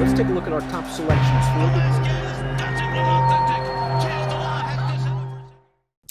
let's take a look at our top selections for the...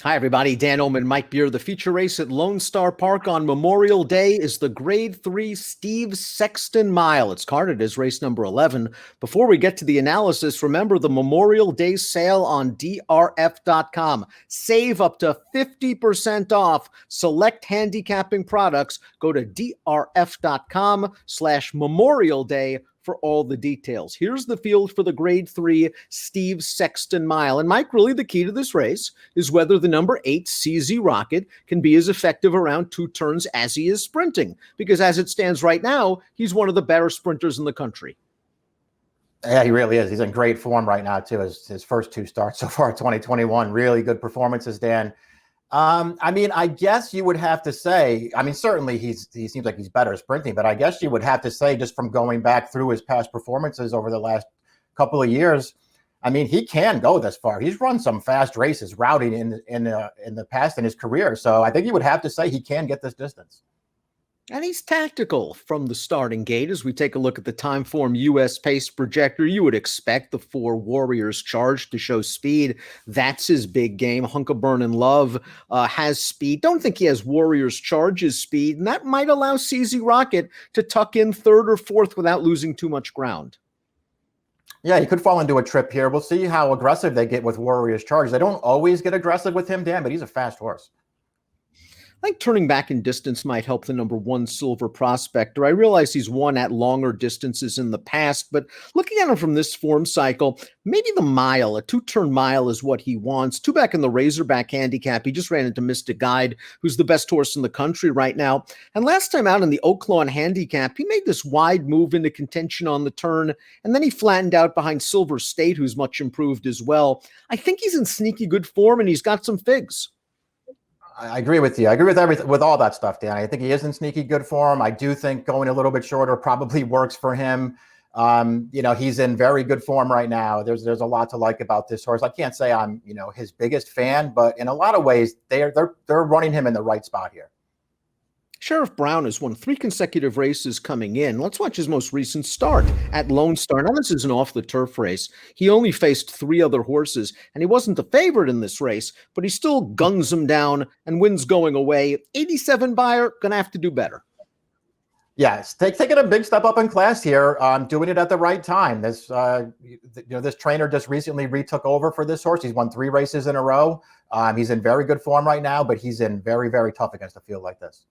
Hi, everybody. Dan Illman, Mike Beer. The feature race at Lone Star Park on Memorial Day is the Grade 3 Steve Sexton Mile. It's carded as race number 11. Before we get to the analysis, remember the Memorial Day sale on DRF.com. Save up to 50% off select handicapping products. Go to DRF.com/Memorial Day for all the details. Here's the field for the Grade 3 Steve Sexton Mile. And Mike, really the key to this race is whether the number 8 CZ Rocket can be as effective around 2 turns as he is sprinting. Because as it stands right now, he's one of the better sprinters in the country. Yeah, he really is. He's in great form right now, too. His first 2 starts so far, 2021, really good performances, Dan. I mean, I guess you would have to say, I mean, certainly he seems like he's better at sprinting, but I guess you would have to say, just from going back through his past performances over the last couple of years, I mean, he can go this far. He's run some fast races routing in the past in his career. So I think you would have to say he can get this distance. And he's tactical from the starting gate. As we take a look at the Timeform US pace projector, you would expect the 4 Warriors Charge to show speed. That's his big game. Hunkaburn and Love has speed. Don't think he has Warriors Charge's speed, and that might allow CZ Rocket to tuck in 3rd or 4th without losing too much ground. Yeah, he could fall into a trip here. We'll see how aggressive they get with Warriors Charge. They don't always get aggressive with him, Dan, but he's a fast horse. I think turning back in distance might help the number 1 Silver Prospector. I realize he's won at longer distances in the past, but looking at him from this form cycle, maybe the mile, a 2-turn mile is what he wants. 2 back in the Razorback handicap. He just ran into Mystic Guide, who's the best horse in the country right now. And last time out in the Oaklawn handicap, he made this wide move into contention on the turn, and then he flattened out behind Silver State, who's much improved as well. I think he's in sneaky good form, and he's got some figs. I agree with you. I agree with everything, with all that stuff, Dan. I think he is in sneaky good form. I do think going a little bit shorter probably works for him. You know, he's in very good form right now. There's a lot to like about this horse. I can't say I'm, you know, his biggest fan, but in a lot of ways, they're running him in the right spot here. Sheriff Brown has won 3 consecutive races coming in. Let's watch his most recent start at Lone Star. Now, this is an off-the-turf race. He only faced 3 other horses, and he wasn't the favorite in this race, but he still guns them down and wins going away. 87 buyer, going to have to do better. Yes, taking a big step up in class here, doing it at the right time. This, this trainer just recently retook over for this horse. He's won 3 races in a row. He's in very good form right now, but he's in very, very tough against a field like this.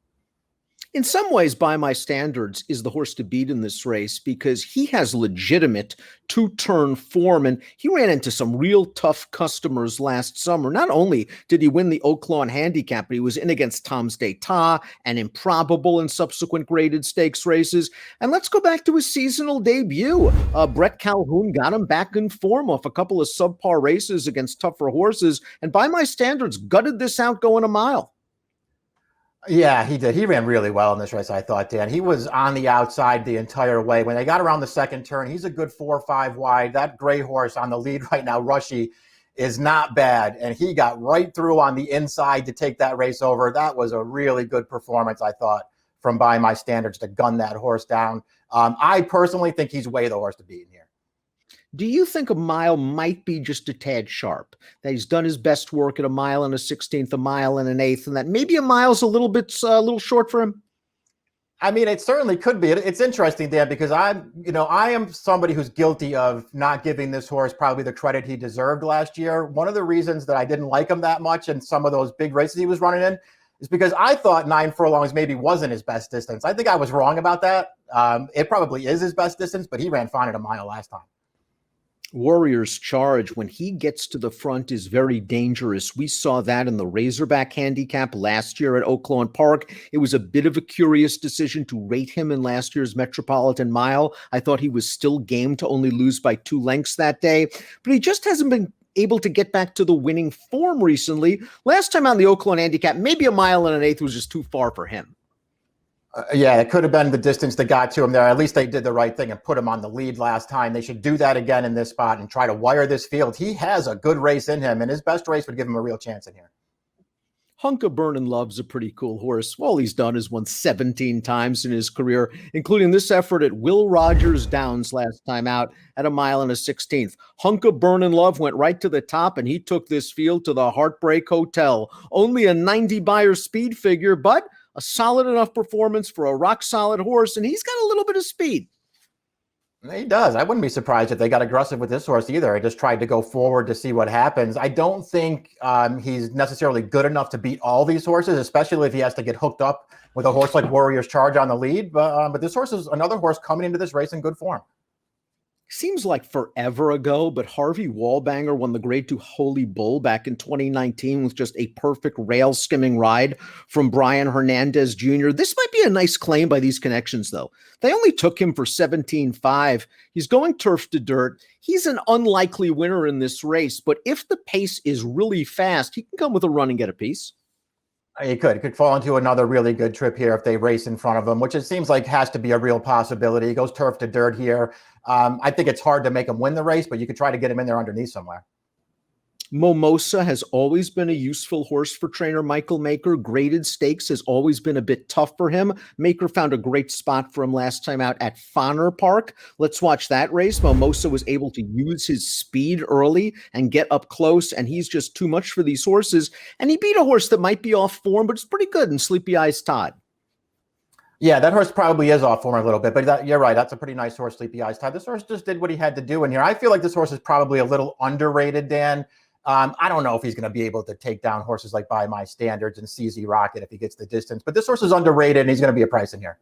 In some ways, By My Standards is the horse to beat in this race because he has legitimate 2-turn form, and he ran into some real tough customers last summer. Not only did he win the Oaklawn handicap, but he was in against Tom's d'Etat and Improbable in subsequent graded stakes races. And let's go back to his seasonal debut. Brett Calhoun got him back in form off a couple of subpar races against tougher horses, and By My Standards gutted this out going a mile. Yeah, he did. He ran really well in this race, I thought, Dan. He was on the outside the entire way. When they got around the second turn, he's a good 4 or 5 wide. That gray horse on the lead right now, Rushy, is not bad. And he got right through on the inside to take that race over. That was a really good performance, I thought, from By My Standards to gun that horse down. I personally think he's way the horse to beat in here. Do you think a mile might be just a tad sharp? That he's done his best work at a mile and a 16th, a mile and an 1/8, and that maybe a mile's a little short for him? I mean, it certainly could be. It's interesting, Dan, because I am somebody who's guilty of not giving this horse probably the credit he deserved last year. One of the reasons that I didn't like him that much in some of those big races he was running in is because I thought 9 furlongs maybe wasn't his best distance. I think I was wrong about that. It probably is his best distance, but he ran fine at a mile last time. Warriors Charge, when he gets to the front, is very dangerous. We saw that in the Razorback handicap last year at Oaklawn Park. It was a bit of a curious decision to rate him in last year's Metropolitan Mile. I thought he was still game to only lose by 2 lengths that day, but he just hasn't been able to get back to the winning form recently. Last time on the Oaklawn handicap, maybe a mile and an 1/8 was just too far for him. Yeah, it could have been the distance that got to him there. At least they did the right thing and put him on the lead last time. They should do that again in this spot and try to wire this field. He has a good race in him, and his best race would give him a real chance in here. Hunka Burnin' Love's a pretty cool horse. All he's done is won 17 times in his career, including this effort at Will Rogers Downs last time out at a mile and a 16th. Hunka Burnin' Love went right to the top, and he took this field to the Heartbreak Hotel. Only a 90 buyer speed figure, but a solid enough performance for a rock-solid horse, and he's got a little bit of speed. He does. I wouldn't be surprised if they got aggressive with this horse either. I just tried to go forward to see what happens. I don't think he's necessarily good enough to beat all these horses, especially if he has to get hooked up with a horse like Warrior's Charge on the lead. But this horse is another horse coming into this race in good form. Seems like forever ago, but Harvey Wallbanger won the Grade 2 Holy Bull back in 2019 with just a perfect rail skimming ride from Brian Hernandez Jr. This might be a nice claim by these connections, though. They only took him for 17.5. He's going turf to dirt. He's an unlikely winner in this race, but if the pace is really fast, he can come with a run and get a piece. He could fall into another really good trip here if they race in front of him, which it seems like has to be a real possibility. He goes turf to dirt here. I think it's hard to make him win the race, but you could try to get him in there underneath somewhere. Mimosa has always been a useful horse for trainer Michael Maker. Graded stakes has always been a bit tough for him. Maker found a great spot for him last time out at Fonner Park. Let's watch that race. Mimosa was able to use his speed early and get up close, and he's just too much for these horses. And he beat a horse that might be off form, but it's pretty good in Sleepy Eyes Todd. Yeah, that horse probably is off form a little bit, but you're right. That's a pretty nice horse, Sleepy Eyes Todd. This horse just did what he had to do in here. I feel like this horse is probably a little underrated, Dan. I don't know if he's going to be able to take down horses like By My Standards and CZ Rocket if he gets the distance, but this horse is underrated and he's going to be a price in here.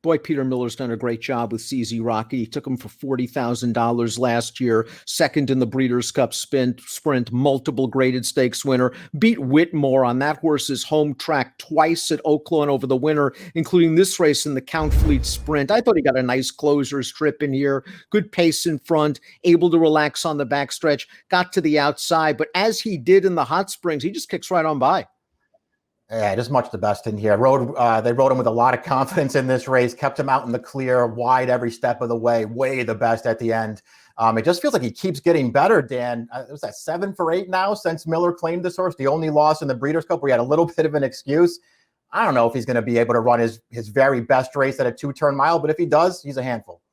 Boy, Peter Miller's done a great job with CZ Rocket. He took him for $40,000 last year, second in the Breeders' Cup sprint, multiple graded stakes winner, beat Whitmore on that horse's home track twice at Oaklawn over the winter, including this race in the Count Fleet Sprint. I thought he got a nice closer's trip in here, good pace in front, able to relax on the backstretch, got to the outside, but as he did in the Hot Springs, he just kicks right on by. Yeah, just much the best in here. They rode him with a lot of confidence in this race, kept him out in the clear, wide every step of the way the best at the end. It just feels like he keeps getting better, Dan. Was that 7 for 8 now since Miller claimed this horse? The only loss in the Breeders' Cup where he had a little bit of an excuse. I don't know if he's going to be able to run his very best race at a 2-turn mile, but if he does, he's a handful.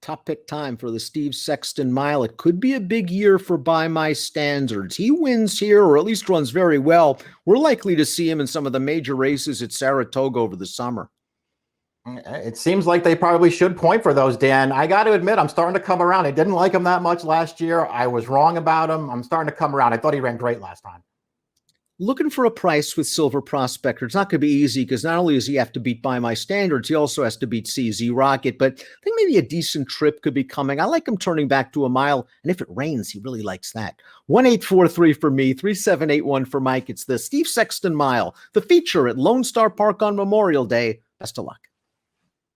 Top pick time for the Steve Sexton Mile. It could be a big year for By My Standards. He wins here, or at least runs very well. We're likely to see him in some of the major races at Saratoga over the summer. It seems like they probably should point for those, Dan. I got to admit, I'm starting to come around. I didn't like him that much last year. I was wrong about him. I'm starting to come around. I thought he ran great last time. Looking for a price with Silver Prospector. It's not going to be easy because not only does he have to beat By My Standards, he also has to beat CZ Rocket, but I think maybe a decent trip could be coming. I like him turning back to a mile, and if it rains, he really likes that. 1843 for me, 3781 for Mike. It's the Steve Sexton Mile, the feature at Lone Star Park on Memorial Day. Best of luck.